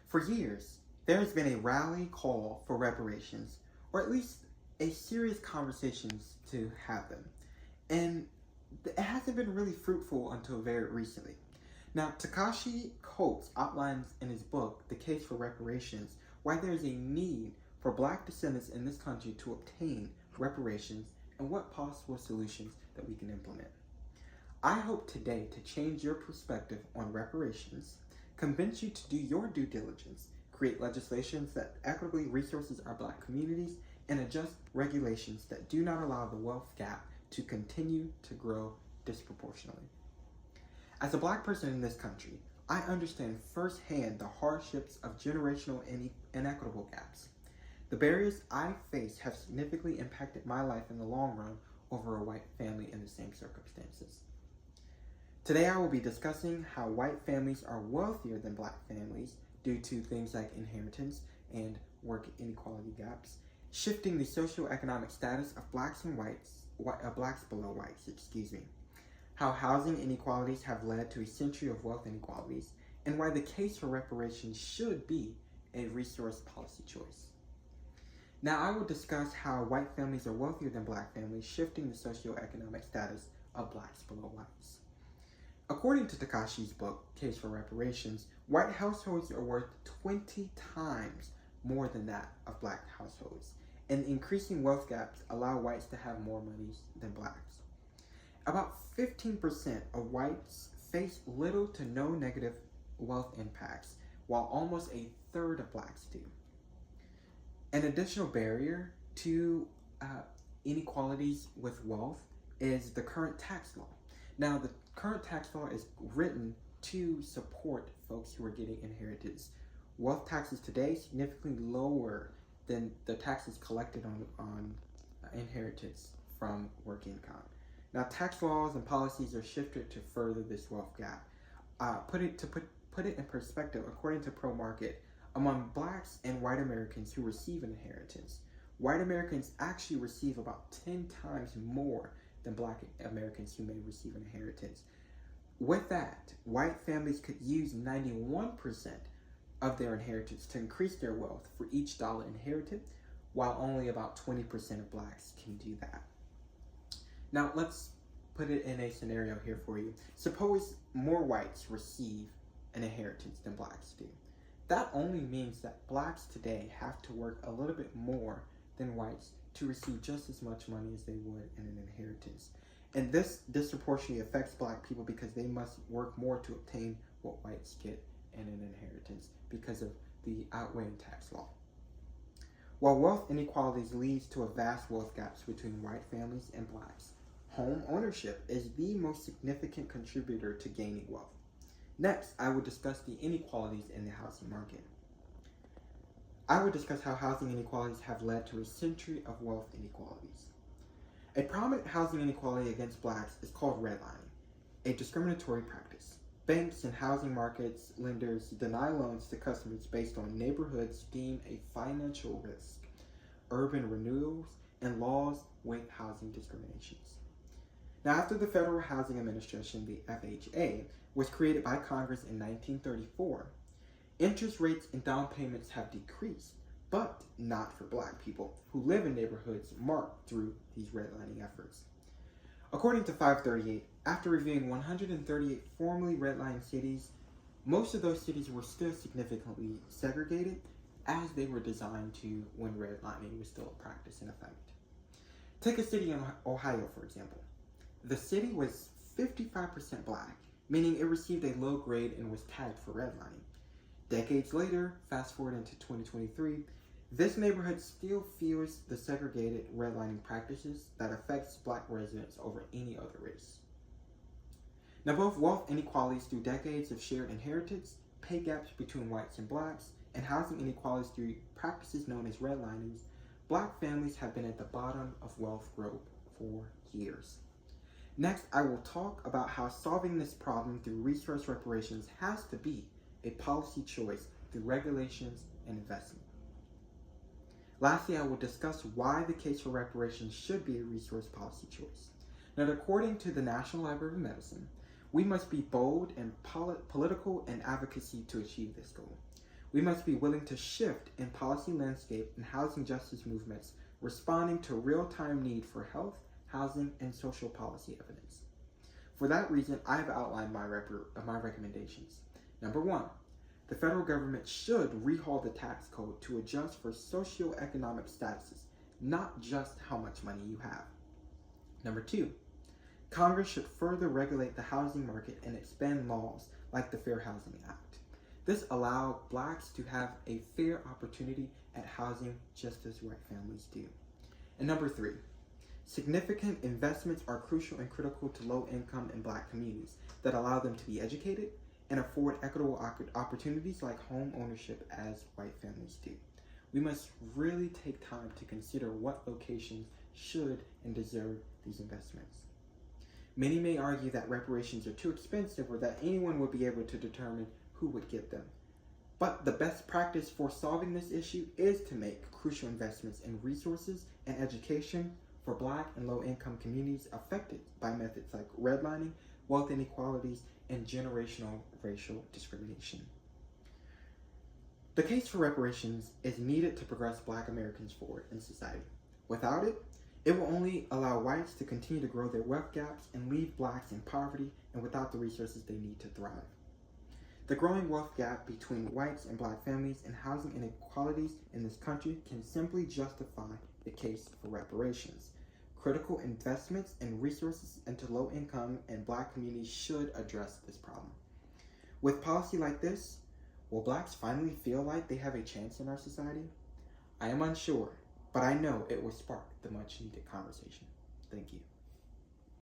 For years, there has been a rally call for reparations, or at least a serious conversations to have them. And it hasn't been really fruitful until very recently. Now, Takashi Coates outlines in his book, The Case for Reparations, why there is a need for black descendants in this country to obtain reparations and what possible solutions that we can implement. I hope today to change your perspective on reparations, convince you to do your due diligence, create legislations that equitably resources our black communities, and adjust regulations that do not allow the wealth gap to continue to grow disproportionately. As a black person in this country, I understand firsthand the hardships of generational inequitable gaps. The barriers I face have significantly impacted my life in the long run over a white family in the same circumstances. Today I will be discussing how white families are wealthier than black families due to things like inheritance and work inequality gaps, shifting the socioeconomic status of blacks and blacks below whites, how housing inequalities have led to a century of wealth inequalities, and why the case for reparations should be a resource policy choice. Now I will discuss how white families are wealthier than black families, shifting the socioeconomic status of blacks below whites. According to Takashi's book, Case for Reparations, white households are worth 20 times more than that of black households, and increasing wealth gaps allow whites to have more money than blacks. About 15% of whites face little to no negative wealth impacts, while almost a third of blacks do. An additional barrier to inequalities with wealth is the current tax law. Now, the current tax law is written to support folks who are getting inheritance. Wealth taxes today significantly lower than the taxes collected on inheritance from work income. Now, tax laws and policies are shifted to further this wealth gap. Put it in perspective, according to ProMarket, among blacks and white Americans who receive an inheritance, white Americans actually receive about 10 times more than black Americans who may receive an inheritance. With that, white families could use 91% of their inheritance to increase their wealth for each dollar inherited, while only about 20% of blacks can do that. Now, let's put it in a scenario here for you. Suppose more whites receive an inheritance than blacks do. That only means that blacks today have to work a little bit more than whites to receive just as much money as they would in an inheritance. And this disproportionately affects black people because they must work more to obtain what whites get in an inheritance because of the outweighing tax law. While wealth inequalities leads to a vast wealth gaps between white families and blacks, home ownership is the most significant contributor to gaining wealth. Next, I will discuss the inequalities in the housing market. I will discuss how housing inequalities have led to a century of wealth inequalities. A prominent housing inequality against blacks is called redlining, a discriminatory practice. Banks and housing markets lenders deny loans to customers based on neighborhoods deemed a financial risk, urban renewals, and laws with housing discriminations. Now, after the Federal Housing Administration, the FHA, was created by Congress in 1934, interest rates and down payments have decreased, but not for black people who live in neighborhoods marked through these redlining efforts. According to 538, after reviewing 138 formerly redlined cities, most of those cities were still significantly segregated as they were designed to when redlining was still a practice in effect. Take a city in Ohio, for example. The city was 55% black, meaning it received a low grade and was tagged for redlining. Decades later, fast forward into 2023, this neighborhood still feels the segregated redlining practices that affects black residents over any other race. Now, both wealth inequalities through decades of shared inheritance, pay gaps between whites and blacks, and housing inequalities through practices known as redlinings, black families have been at the bottom of wealth growth for years. Next, I will talk about how solving this problem through resource reparations has to be a policy choice through regulations and investment. Lastly, I will discuss why the case for reparations should be a resource policy choice. Now, according to the National Library of Medicine, we must be bold in political and advocacy to achieve this goal. We must be willing to shift in policy landscape and housing justice movements, responding to real-time need for health, housing, and social policy evidence. For that reason, I have outlined my recommendations. Number 1, the federal government should rehaul the tax code to adjust for socioeconomic statuses, not just how much money you have. Number 2, Congress should further regulate the housing market and expand laws like the Fair Housing Act. This allows blacks to have a fair opportunity at housing just as white families do. And number 3, significant investments are crucial and critical to low-income and black communities that allow them to be educated and afford equitable opportunities like home ownership as white families do. We must really take time to consider what locations should and deserve these investments. Many may argue that reparations are too expensive or that anyone would be able to determine who would get them. But the best practice for solving this issue is to make crucial investments in resources and education for black and low-income communities affected by methods like redlining, wealth inequalities, and generational racial discrimination. The case for reparations is needed to progress black Americans forward in society. Without it, it will only allow whites to continue to grow their wealth gaps and leave blacks in poverty and without the resources they need to thrive. The growing wealth gap between whites and black families and housing inequalities in this country can simply justify the case for reparations. Critical investments and resources into low-income and black communities should address this problem. With policy like this, will blacks finally feel like they have a chance in our society? I am unsure, but I know it will spark the much-needed conversation. Thank you.